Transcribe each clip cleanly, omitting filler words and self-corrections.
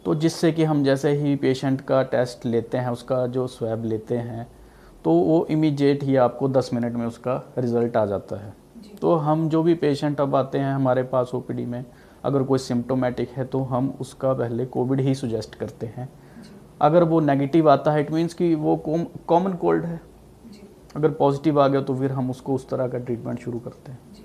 तो जिससे कि हम जैसे ही पेशेंट का टेस्ट लेते हैं, उसका जो स्वैब लेते हैं, तो वो इमीडिएट ही आपको 10 मिनट में उसका रिज़ल्ट आ जाता है। जी। तो हम जो भी पेशेंट अब आते हैं हमारे पास ओपीडी में, अगर कोई सिम्टोमेटिक है तो हम उसका पहले कोविड ही सुजेस्ट करते हैं। जी। अगर वो नेगेटिव आता है इट मीन्स कि वो कॉमन कोल्ड है। जी। अगर पॉजिटिव आ गया तो फिर हम उसको उस तरह का ट्रीटमेंट शुरू करते हैं। जी।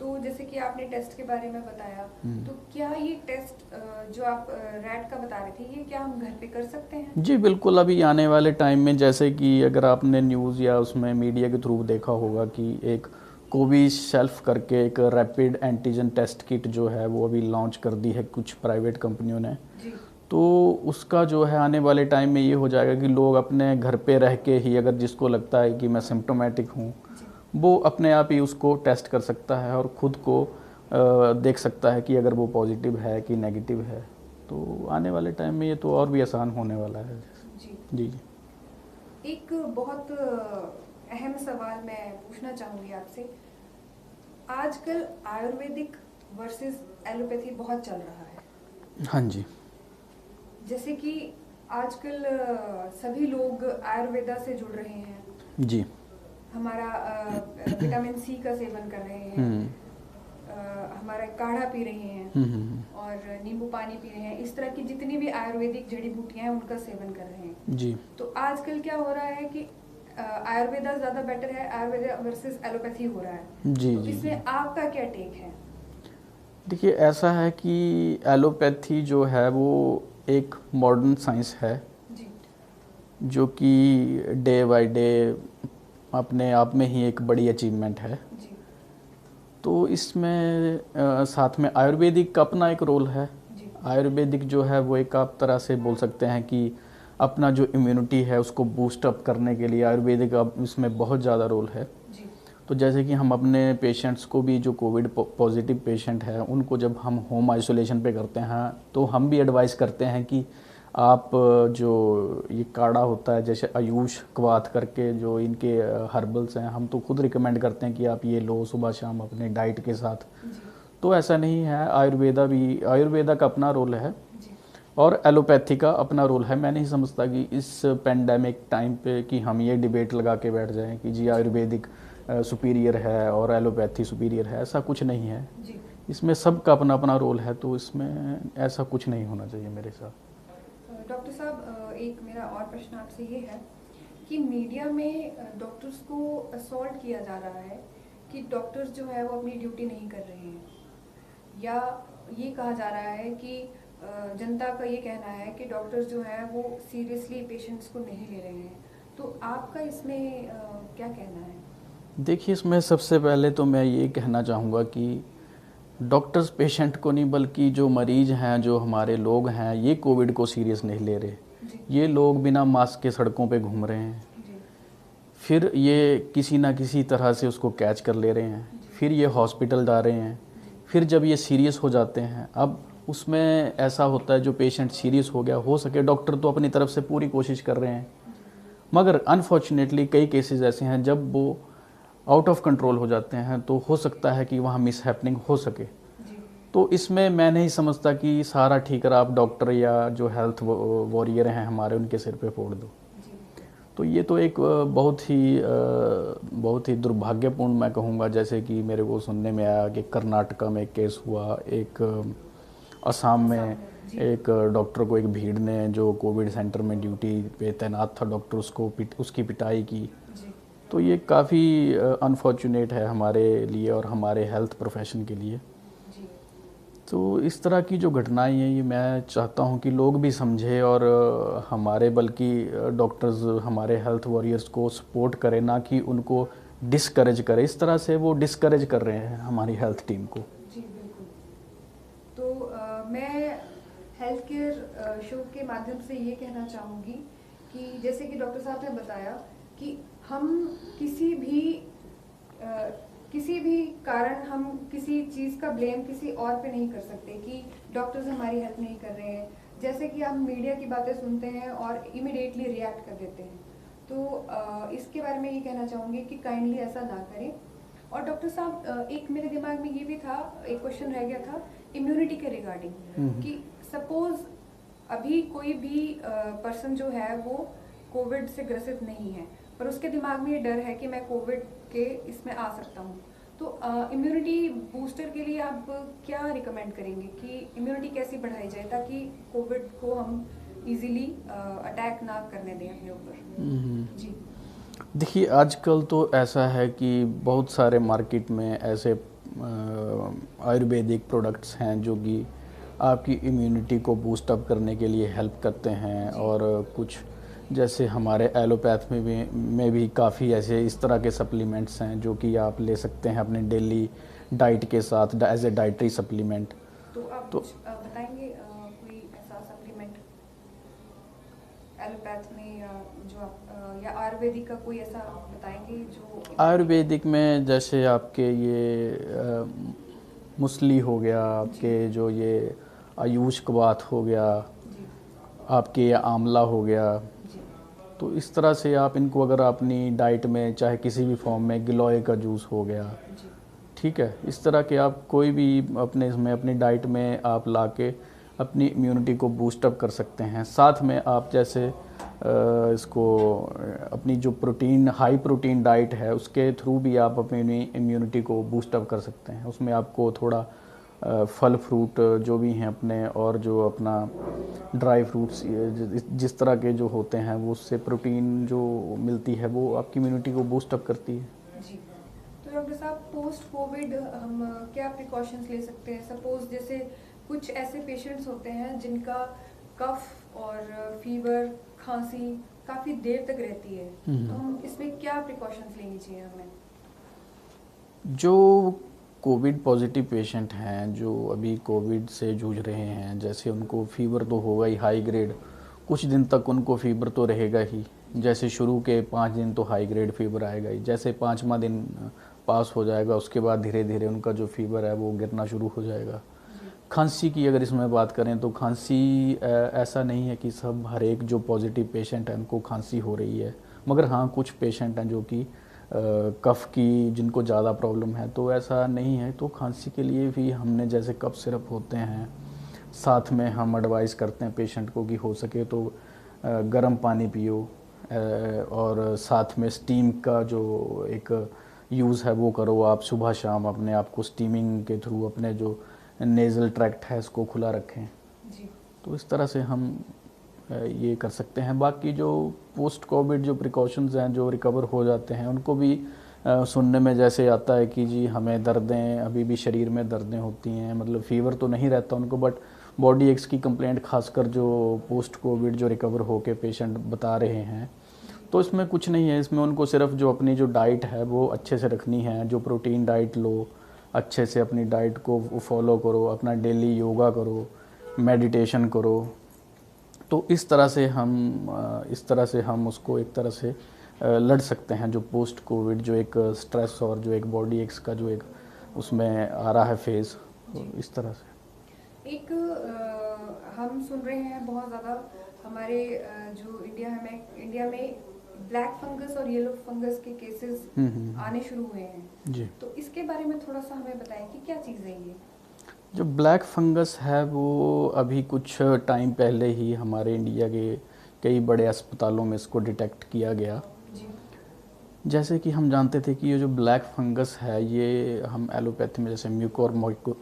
तो जैसे कि आपने टेस्ट के बारे में बताया, तो क्या ये टेस्ट जो आप रैट का बता रहे थे, ये क्या हम घर पे कर सकते हैं? जी बिल्कुल, अभी आने वाले टाइम में जैसे कि अगर आपने न्यूज़ या उसमें मीडिया के थ्रू देखा होगा कि एक कोवी शेल्फ करके एक रैपिड एंटीजन टेस्ट किट जो है वो अभी लॉन्च कर दी है कुछ प्राइवेट कंपनियों ने। जी। तो उसका जो है आने वाले टाइम में ये हो जाएगा कि लोग अपने घर पे रह के ही, अगर जिसको लगता है कि मैं सिम्टोमेटिक हूँ, जी। वो अपने आप ही उसको टेस्ट कर सकता है और ख़ुद को देख सकता है कि अगर वो पॉजिटिव है कि नेगेटिव है। तो आने वाले टाइम में ये तो और भी आसान होने वाला है। जी। जी जी। एक बहुत अहम सवाल मैं पूछना चाहूँगी आपसे। आजकल आयुर्वेदिक वर्सेस एलोपैथी बहुत चल रहा है। हाँ जी। जैसे कि आजकल सभी लोग आयुर्वेदा से जुड़ रहे हैं। जी। हमारा विटामिन सी का सेवन कर रहे हैं, हम्म हमारा काढ़ा पी रहे हैं हम्म। और नींबू पानी पी रहे हैं। इस तरह की जितनी भी आयुर्वेदिक जड़ी बूटियां हैं उनका सेवन कर रहे हैं। जी तो आजकल क्या हो रहा है कि आयुर्वेदा ज़्यादा बेटर है, आयुर्वेदा वर्सेस एलोपैथी हो रहा है। जी तो जी। जी इसमें आपका क्या टेक है? देखिए, ऐसा है कि एलोपैथी जो है वो एक मॉडर्न साइंस है जी। जो कि डे बाय डे अपने आप में ही एक बड़ी अचीवमेंट है। जी। तो इसमें साथ में आयुर्वेदिक का अपना एक रोल है। जी। आयुर्वेदिक जो है वो एक आप तरह से बोल सकते हैं कि अपना जो इम्यूनिटी है उसको बूस्ट अप करने के लिए आयुर्वेदिक का इसमें बहुत ज़्यादा रोल है। जी। तो जैसे कि हम अपने पेशेंट्स को भी, जो कोविड पॉजिटिव पेशेंट है, उनको जब हम होम आइसोलेशन पे करते हैं तो हम भी एडवाइस करते हैं कि आप जो ये काढ़ा होता है जैसे आयुष क्वाथ करके जो इनके हर्बल्स हैं, हम तो खुद रिकमेंड करते हैं कि आप ये लो सुबह शाम अपने डाइट के साथ। जी। तो ऐसा नहीं है, आयुर्वेदा का अपना रोल है जी। और एलोपैथी का अपना रोल है। मैं नहीं समझता कि इस पेंडेमिक टाइम पे कि हम ये डिबेट लगा के बैठ जाएं कि जी जी। आयुर्वेदिक सुपीरियर है और एलोपैथी सुपीरियर है। ऐसा कुछ नहीं है। जी। इसमें सबका अपना अपना रोल है, तो इसमें ऐसा कुछ नहीं होना चाहिए मेरे साथ। डॉक्टर साहब, एक मेरा और प्रश्न आपसे ये है कि मीडिया में डॉक्टर्स को असॉल्ट किया जा रहा है कि डॉक्टर्स जो है वो अपनी ड्यूटी नहीं कर रहे हैं, या ये कहा जा रहा है कि जनता का ये कहना है कि डॉक्टर्स जो हैं वो सीरियसली पेशेंट्स को नहीं ले रहे हैं। तो आपका इसमें क्या कहना है? देखिए, इसमें सबसे पहले तो मैं ये कहना चाहूँगा कि डॉक्टर्स पेशेंट को नहीं, बल्कि जो मरीज हैं, जो हमारे लोग हैं, ये कोविड को सीरियस नहीं ले रहे। जी। ये लोग बिना मास्क के सड़कों पे घूम रहे हैं, जी। फिर ये किसी ना किसी तरह से उसको कैच कर ले रहे हैं, जी। फिर ये हॉस्पिटल जा रहे हैं, जी। फिर जब ये सीरियस हो जाते हैं, अब उसमें ऐसा होता है जो पेशेंट सीरियस हो गया, हो सके डॉक्टर तो अपनी तरफ से पूरी कोशिश कर रहे हैं, जी। मगर अनफॉर्चुनेटली कई केसेस ऐसे हैं जब वो आउट ऑफ कंट्रोल हो जाते हैं, तो हो सकता है कि वहाँ मिस हैपनिंग हो सके। जी। तो इसमें मैं नहीं समझता कि सारा ठीकर आप डॉक्टर या जो हेल्थ वॉरियर हैं हमारे, उनके सिर पे फोड़ दो। जी। तो ये तो एक बहुत ही दुर्भाग्यपूर्ण मैं कहूँगा। जैसे कि मेरे को सुनने में आया कि कर्नाटका में एक केस हुआ, एक असम में जी। एक डॉक्टर को एक भीड़ ने, जो कोविड सेंटर में ड्यूटी पे तैनात था डॉक्टर, उसकी पिटाई की। जी। तो ये काफ़ी अनफॉर्चुनेट है हमारे लिए और हमारे हेल्थ प्रोफेशन के लिए। जी। तो इस तरह की जो घटनाएं हैं, ये मैं चाहता हूँ कि लोग भी समझें और हमारे, बल्कि डॉक्टर्स हमारे हेल्थ वॉरियर्स को सपोर्ट करें, ना कि उनको डिस्करेज करें। इस तरह से वो डिस्करेज कर रहे हैं हमारी हेल्थ टीम को। जी बिल्कुल। तो मैं हेल्थ केयर शो के माध्यम से ये कहना चाहूँगी कि जैसे कि डॉक्टर साहब ने बताया कि हम किसी भी अ, किसी भी कारण हम किसी चीज़ का ब्लेम किसी और पे नहीं कर सकते कि डॉक्टर्स हमारी हेल्प नहीं कर रहे हैं। जैसे कि हम मीडिया की बातें सुनते हैं और इमिडिएटली रिएक्ट कर देते हैं। तो इसके बारे में ये कहना चाहूँगी कि काइंडली ऐसा ना करें। और डॉक्टर साहब, एक मेरे दिमाग में ये भी था, एक क्वेश्चन रह गया था इम्यूनिटी के रिगार्डिंग कि सपोज अभी कोई भी पर्सन जो है वो कोविड से ग्रसित नहीं है, पर उसके दिमाग में ये डर है कि मैं कोविड के इसमें आ सकता हूँ। तो इम्यूनिटी बूस्टर के लिए आप क्या रिकमेंड करेंगे कि इम्यूनिटी कैसी बढ़ाई जाए ताकि कोविड को हम इजीली अटैक ना करने दें अपने ऊपर? जी। देखिए, आजकल तो ऐसा है कि बहुत सारे मार्केट में ऐसे आयुर्वेदिक प्रोडक्ट्स हैं जो कि आपकी इम्यूनिटी को बूस्ट अप करने के लिए हेल्प करते हैं। और कुछ जैसे हमारे एलोपैथ में भी काफ़ी ऐसे इस तरह के सप्लीमेंट्स हैं जो कि आप ले सकते हैं अपने डेली डाइट के साथ एज ए डाइटरी सप्लीमेंट। तो आप तो कुछ बताएंगे कोई ऐसा सप्लीमेंट एलोपैथ में या जो आप या आयुर्वेदिक का कोई ऐसा बताएंगे जो? आयुर्वेदिक में जैसे आपके ये मुसली हो गया, आपके जो ये आयुष कबात हो गया, जी। आपके ये आंवला हो गया। जी। तो इस तरह से आप इनको अगर अपनी डाइट में चाहे किसी भी फॉर्म में, गिलोय का जूस हो गया, जी। ठीक है, इस तरह के आप कोई भी अपने इसमें अपनी डाइट में आप ला के अपनी इम्यूनिटी को बूस्ट अप कर सकते हैं। साथ में आप जैसे इसको अपनी जो प्रोटीन हाई प्रोटीन डाइट है उसके थ्रू भी आप अपनी इम्यूनिटी को बूस्ट अप कर सकते हैं। उसमें आपको थोड़ा फल फ्रूट जो भी हैं अपने, और जो अपना ड्राई फ्रूट्स जिस तरह के जो होते हैं वो उससे प्रोटीन जो मिलती है वो आपकी इम्यूनिटी को बूस्ट अप करती है। जी। तो डॉक्टर साहब, पोस्ट कोविड हम क्या प्रिकॉशंस ले सकते हैं? सपोज जैसे कुछ ऐसे पेशेंट्स होते हैं जिनका कफ और फीवर, खांसी काफ़ी देर तक रहती है, तो हम इसमें क्या प्रिकॉशंस लेनी चाहिए हमें? जो कोविड पॉजिटिव पेशेंट हैं, जो अभी कोविड से जूझ रहे हैं, जैसे उनको फीवर तो होगा ही हाई ग्रेड, कुछ दिन तक उनको फीवर तो रहेगा ही। जैसे शुरू के 5 दिन तो हाई ग्रेड फीवर आएगा ही, जैसे 5वां दिन पास हो जाएगा उसके बाद धीरे धीरे उनका जो फीवर है वो गिरना शुरू हो जाएगा। खांसी की अगर इसमें बात करें तो खांसी ऐसा नहीं है कि सब हर एक जो पॉजिटिव पेशेंट है उनको खांसी हो रही है, मगर हाँ कुछ पेशेंट हैं जो कि कफ़ की जिनको ज़्यादा प्रॉब्लम है, तो ऐसा नहीं है। तो खांसी के लिए भी हमने जैसे कफ सिरप होते हैं, साथ में हम एडवाइस करते हैं पेशेंट को कि हो सके तो गर्म पानी पियो, और साथ में स्टीम का जो एक यूज़ है वो करो। आप सुबह शाम अपने आप को स्टीमिंग के थ्रू अपने जो नेज़ल ट्रैक्ट है इसको खुला रखें। जी। तो इस तरह से हम ये कर सकते हैं। बाकी जो पोस्ट कोविड जो प्रिकॉशंस हैं, जो रिकवर हो जाते हैं, उनको भी सुनने में जैसे आता है कि जी हमें दर्दें अभी भी शरीर में दर्दें होती हैं, मतलब फ़ीवर तो नहीं रहता उनको, बट बॉडी एक्स की कंप्लेंट खासकर जो पोस्ट कोविड जो रिकवर हो के पेशेंट बता रहे हैं। तो इसमें कुछ नहीं है, इसमें उनको सिर्फ जो अपनी जो डाइट है वो अच्छे से रखनी है, जो प्रोटीन डाइट लो, अच्छे से अपनी डाइट को फॉलो करो, अपना डेली योगा करो, मेडिटेशन करो। तो इस तरह से हम उसको एक तरह से लड़ सकते हैं जो पोस्ट कोविड जो एक स्ट्रेस और जो एक बॉडी एक्स का जो एक उसमें आ रहा है फेज़, तो इस तरह से। एक हम सुन रहे हैं बहुत ज़्यादा हमारे जो इंडिया में ब्लैक फंगस और येलो फंगस के केसेस आने शुरू हुए हैं जी। तो इसके बारे में थोड़ा सा हमें बताएं कि क्या चीज़ है ये? जो ब्लैक फंगस है वो अभी कुछ टाइम पहले ही हमारे इंडिया के कई बड़े अस्पतालों में इसको डिटेक्ट किया गया। जी। जैसे कि हम जानते थे कि ये जो ब्लैक फंगस है ये हम एलोपैथी में जैसे म्यूकोर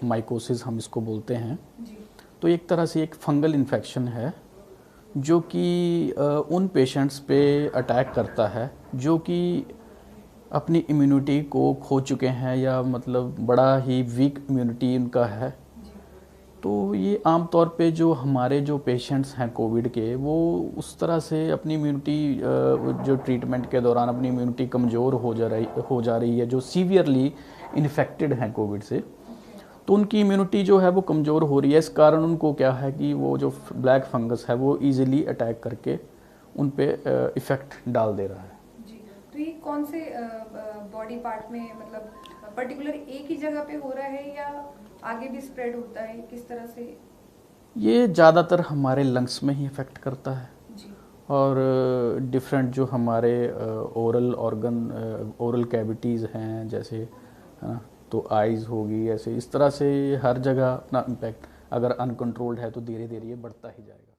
माइकोसिस हम इसको बोलते हैं। जी। तो एक तरह से एक फंगल इन्फेक्शन है जो कि उन पेशेंट्स पे अटैक करता है जो कि अपनी इम्यूनिटी को खो चुके हैं, या मतलब बड़ा ही वीक इम्यूनिटी उनका है। जी। तो ये आम तौर पे जो हमारे जो पेशेंट्स हैं कोविड के, वो उस तरह से अपनी इम्यूनिटी जो ट्रीटमेंट के दौरान अपनी इम्यूनिटी कमज़ोर हो जा रही है, जो सीवियरली इन्फेक्टेड हैं कोविड से, तो उनकी इम्यूनिटी जो है वो कमज़ोर हो रही है। इस कारण उनको क्या है कि वो जो ब्लैक फंगस है वो इजीली अटैक करके उन पे इफ़ेक्ट डाल दे रहा है। जी। तो ये कौन से बॉडी पार्ट में, मतलब पर्टिकुलर एक ही जगह पे हो रहा है या आगे भी स्प्रेड होता है, किस तरह से? ये ज़्यादातर हमारे लंग्स में ही इफ़ेक्ट करता है, जी। और डिफरेंट जो हमारे ओरल कैविटीज़ हैं जैसे, है ना, तो आइज़ होगी, ऐसे इस तरह से हर जगह अपना इम्पैक्ट अगर अनकंट्रोल्ड है तो धीरे धीरे ये बढ़ता ही जाएगा।